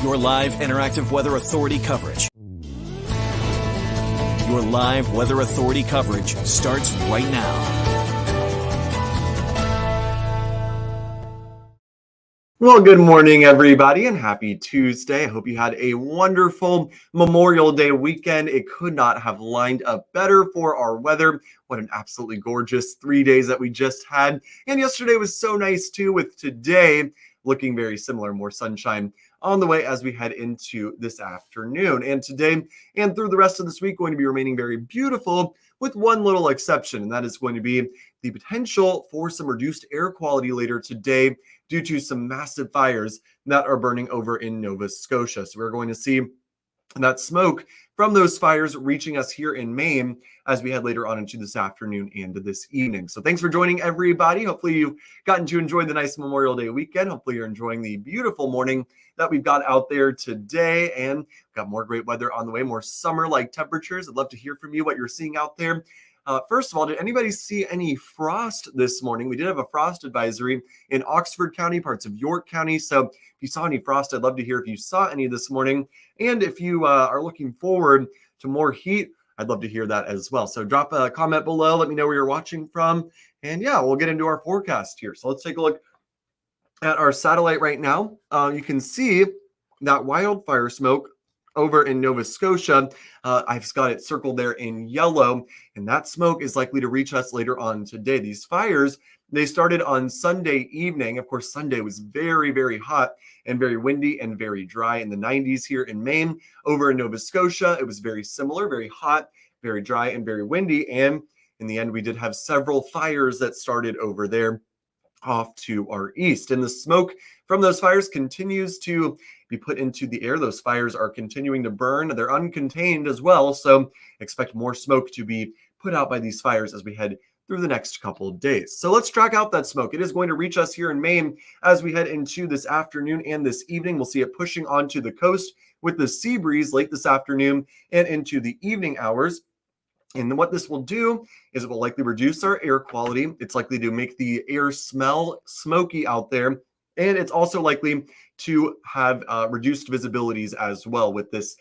Your live interactive Weather Authority coverage. Your live Weather Authority coverage starts right now. Well, good morning, everybody, and happy Tuesday. I hope you had a wonderful Memorial Day weekend. It could not have lined up better for our weather. What an absolutely gorgeous 3 days that we just had. And yesterday was so nice, too, with today looking very similar, more sunshine on the way as we head into this afternoon. And today and through the rest of this week going to be remaining very beautiful with one little exception, and that is going to be the potential for some reduced air quality later today due to some massive fires that are burning over in Nova Scotia. So we're going to see that smoke from those fires reaching us here in Maine as we head later on into this afternoon and this evening. So thanks for joining, everybody. Hopefully you've gotten to enjoy the nice Memorial Day weekend. Hopefully you're enjoying the beautiful morning that we've got out there today, and got more great weather on the way, more summer-like temperatures. I'd love to hear from you what you're seeing out there. First of all, did anybody see any frost this morning? We did have a frost advisory in Oxford County, parts of York County. So if you saw any frost, I'd love to hear if you saw any this morning. And if you are looking forward to more heat, I'd love to hear that as well. So drop a comment below. Let me know where you're watching from. And yeah, we'll get into our forecast here. So let's take a look at our satellite right now. You can see that wildfire smoke over in Nova Scotia. I've got it circled there in yellow, and that smoke is likely to reach us later on today. These fires, they started on Sunday evening. Of course, Sunday was very, very hot and very windy and very dry in the 90s here in Maine. Over in Nova Scotia, it was very similar, very hot, very dry, and very windy. And in the end, we did have several fires that started over there off to our east. And the smoke from those fires continues to be put into the air. Those fires are continuing to burn. They're uncontained as well. So expect more smoke to be put out by these fires as we head through the next couple of days. So let's track out that smoke. It is going to reach us here in Maine as we head into this afternoon and this evening. We'll see it pushing onto the coast with the sea breeze late this afternoon and into the evening hours. And what this will do is it will likely reduce our air quality. It's likely to make the air smell smoky out there. And it's also likely to have reduced visibilities as well with this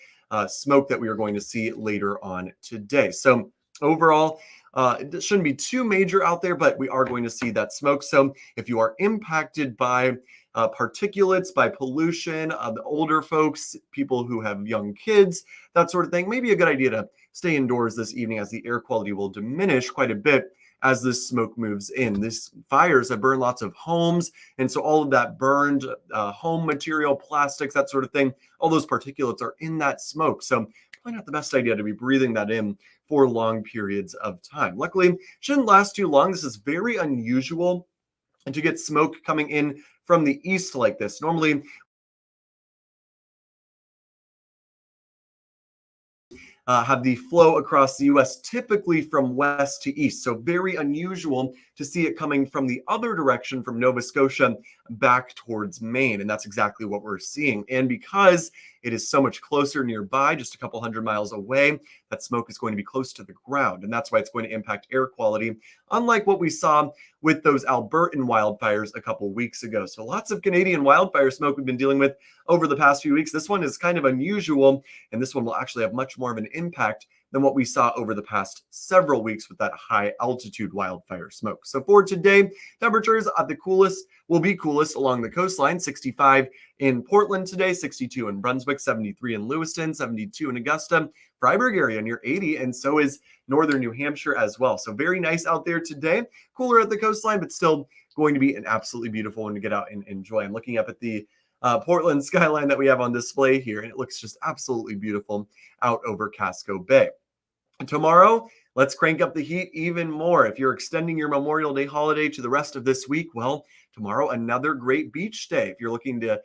smoke that we are going to see later on today. So overall, it shouldn't be too major out there, but we are going to see that smoke. So if you are impacted by particulates, by pollution, the older folks, people who have young kids, that sort of thing, maybe a good idea to stay indoors this evening as the air quality will diminish quite a bit as this smoke moves in. These fires have burned lots of homes, and so all of that burned home material, plastics, that sort of thing, all those particulates are in that smoke. So probably not the best idea to be breathing that in for long periods of time. Luckily, it shouldn't last too long. This is very unusual and to get smoke coming in from the east like this. Normally, have the flow across the U.S. typically from west to east. So very unusual to see it coming from the other direction from Nova Scotia back towards Maine. And that's exactly what we're seeing. And because it is so much closer nearby, just a couple hundred miles away, that smoke is going to be close to the ground. And that's why it's going to impact air quality, unlike what we saw with those Albertan wildfires a couple weeks ago. So lots of Canadian wildfire smoke we've been dealing with over the past few weeks. This one is kind of unusual, and this one will actually have much more of an impact than what we saw over the past several weeks with that high altitude wildfire smoke. So for today, temperatures at the coolest will be coolest along the coastline, 65 in Portland today, 62 in Brunswick, 73 in Lewiston, 72 in Augusta, Freiburg area near 80, and so is northern New Hampshire as well. So very nice out there today, cooler at the coastline, but still going to be an absolutely beautiful one to get out and enjoy. I'm looking up at the Portland skyline that we have on display here, and it looks just absolutely beautiful out over Casco Bay. Tomorrow, let's crank up the heat even more. If you're extending your Memorial Day holiday to the rest of this week, well, tomorrow, another great beach day. If you're looking to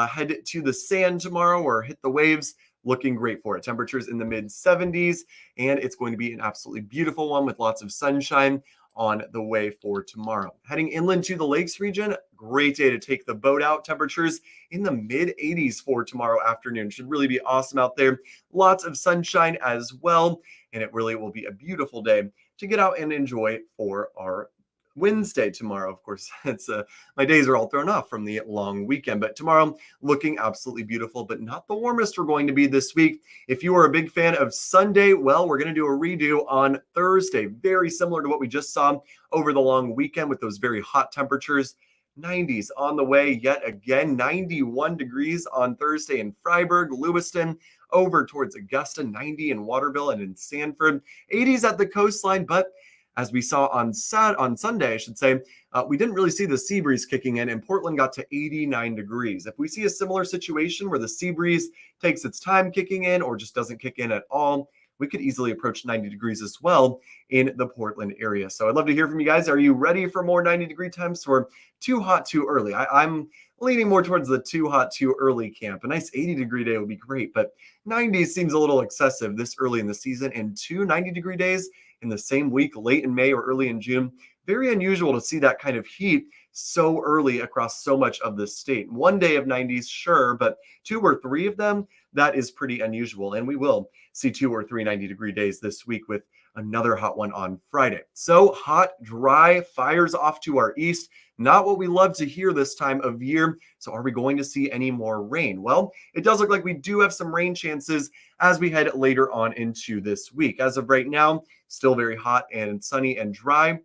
head to the sand tomorrow or hit the waves, looking great for it. Temperatures in the mid 70s, and it's going to be an absolutely beautiful one with lots of sunshine on the way for tomorrow. Heading inland to the lakes region, great day to take the boat out. Temperatures in the mid 80s for tomorrow afternoon. Should really be awesome out there. Lots of sunshine as well, and it really will be a beautiful day to get out and enjoy for our Wednesday tomorrow. Of course, it's my days are all thrown off from the long weekend, but tomorrow looking absolutely beautiful, but not the warmest we're going to be this week. If you are a big fan of Sunday, well, we're going to do a redo on Thursday, very similar to what we just saw over the long weekend with those very hot temperatures. 90s on the way yet again, 91 degrees on Thursday in Freiburg, Lewiston, over towards Augusta, 90 in Waterville and in Sanford, 80s at the coastline, but as we saw on Sunday, I should say, we didn't really see the sea breeze kicking in, and Portland got to 89 degrees. If we see a similar situation where the sea breeze takes its time kicking in or just doesn't kick in at all, we could easily approach 90 degrees as well in the Portland area. So I'd love to hear from you guys. Are you ready for more 90-degree temps or too hot, too early? I'm leaning more towards the too hot, too early camp. A nice 80-degree day would be great, but 90 seems a little excessive this early in the season, and 2 90-degree days in the same week, late in May or early in June. Very unusual to see that kind of heat so early across so much of the state. One day of 90s, sure, but 2 or 3 of them, that is pretty unusual. And we will see 2 or 3 90-degree days this week with another hot one on Friday. So hot, dry, fires off to our east. Not what we love to hear this time of year. So are we going to see any more rain? Well, it does look like we do have some rain chances as we head later on into this week. As of right now, still very hot and sunny and dry.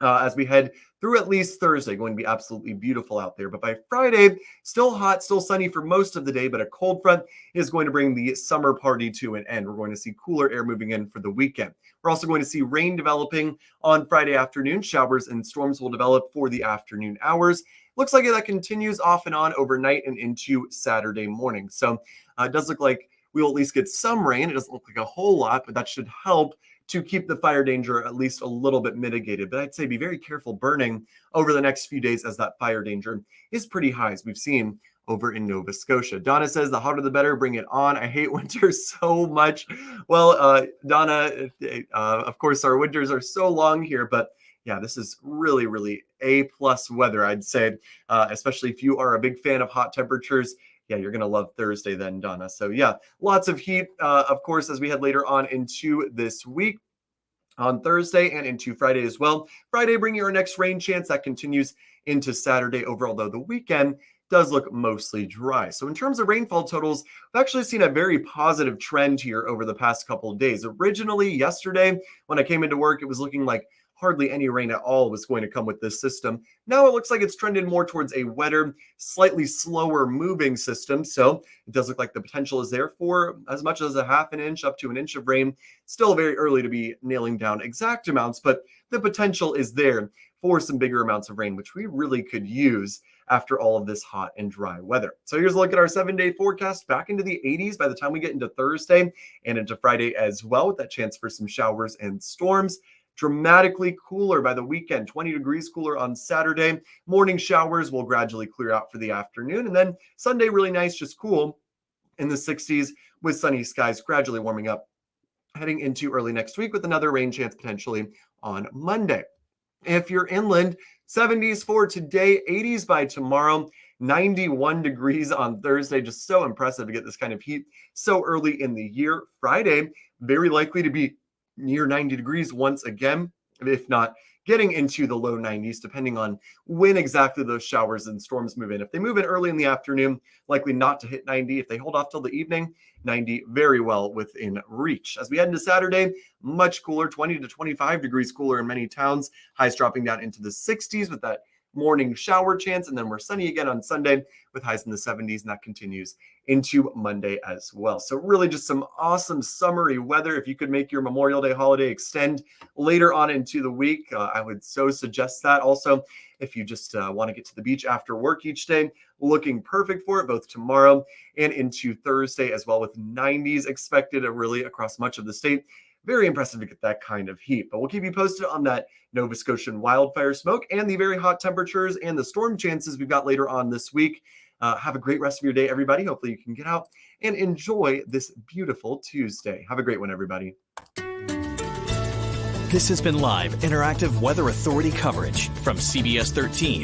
As we head through at least Thursday, going to be absolutely beautiful out there. But by Friday, still hot, still sunny for most of the day, but a cold front is going to bring the summer party to an end. We're going to see cooler air moving in for the weekend. We're also going to see rain developing on Friday afternoon. Showers and storms will develop for the afternoon hours. Looks like that continues off and on overnight and into Saturday morning. So it does look like we'll at least get some rain. It doesn't look like a whole lot, but that should help to keep the fire danger at least a little bit mitigated. But I'd say be very careful burning over the next few days as that fire danger is pretty high, as we've seen over in Nova Scotia. Donna says, the hotter the better, bring it on. I hate winter so much. Well, Donna, of course, our winters are so long here, but yeah, this is really, really A-plus weather, I'd say, especially if you are a big fan of hot temperatures. Yeah, you're going to love Thursday then, Donna. So yeah, lots of heat, of course, as we head later on into this week on Thursday and into Friday as well. Friday, bringing our next rain chance that continues into Saturday overall, though the weekend does look mostly dry. So in terms of rainfall totals, we've actually seen a very positive trend here over the past couple of days. Originally, yesterday, when I came into work, it was looking like hardly any rain at all was going to come with this system. Now it looks like it's trended more towards a wetter, slightly slower moving system. So it does look like the potential is there for as much as a half an inch up to an inch of rain. Still very early to be nailing down exact amounts, but the potential is there for some bigger amounts of rain, which we really could use after all of this hot and dry weather. So here's a look at our 7-day forecast back into the 80s by the time we get into Thursday and into Friday as well, with that chance for some showers and storms. Dramatically cooler by the weekend, 20 degrees cooler on Saturday. Morning showers will gradually clear out for the afternoon. And then Sunday, really nice, just cool in the 60s with sunny skies gradually warming up heading into early next week with another rain chance potentially on Monday. If you're inland, 70s for today, 80s by tomorrow, 91 degrees on Thursday. Just so impressive to get this kind of heat so early in the year. Friday, very likely to be near 90 degrees once again, if not getting into the low 90s, depending on when exactly those showers and storms move in. If they move in early in the afternoon, likely not to hit 90. If they hold off till the evening, 90 very well within reach. As we head into Saturday, much cooler, 20 to 25 degrees cooler in many towns. Highs dropping down into the 60s with that morning shower chance, and then we're sunny again on Sunday with highs in the 70s, and that continues into Monday as well. So really just some awesome summery weather. If you could make your Memorial Day holiday extend later on into the week, I would so suggest that. Also, if you just want to get to the beach after work each day, looking perfect for it both tomorrow and into Thursday as well, with 90s expected really across much of the state. Very impressive to get that kind of heat. But we'll keep you posted on that Nova Scotian wildfire smoke and the very hot temperatures and the storm chances we've got later on this week. Have a great rest of your day, everybody. Hopefully you can get out and enjoy this beautiful Tuesday. Have a great one, everybody. This has been live interactive Weather Authority coverage from CBS 13.